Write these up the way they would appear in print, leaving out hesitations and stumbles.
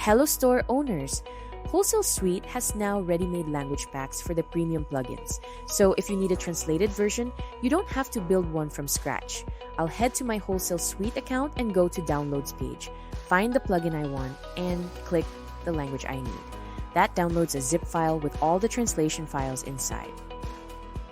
Hello store owners! Wholesale Suite has now ready-made language packs for the premium plugins. So if you need a translated version, you don't have to build one from scratch. I'll head to my Wholesale Suite account and go to Downloads page, find the plugin I want, and click the language I need. That downloads a zip file with all the translation files inside.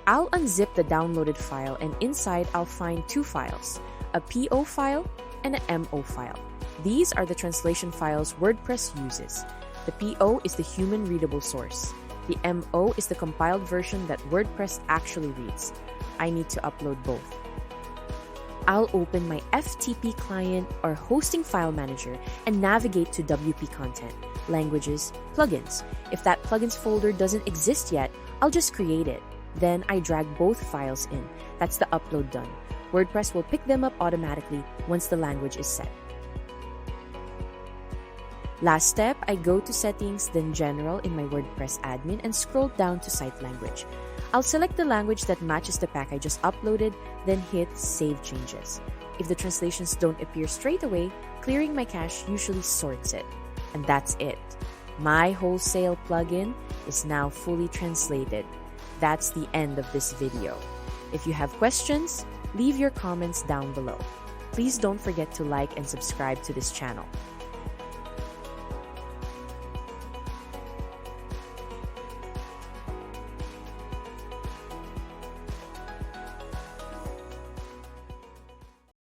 I'll unzip the downloaded file, and inside I'll find two files, a PO file and an MO file. These are the translation files WordPress uses. The PO is the human-readable source. The MO is the compiled version that WordPress actually reads. I need to upload both. I'll open my FTP client or hosting file manager and navigate to WP content, languages, plugins. If that plugins folder doesn't exist yet, I'll just create it. Then I drag both files in. That's the upload done. WordPress will pick them up automatically once the language is set. Last step, I go to Settings, then General in my WordPress admin and scroll down to Site Language. I'll select the language that matches the pack I just uploaded, then hit Save Changes. If the translations don't appear straight away, clearing my cache usually sorts it. And that's it. My Wholesale plugin is now fully translated. That's the end of this video. If you have questions, leave your comments down below. Please don't forget to like and subscribe to this channel.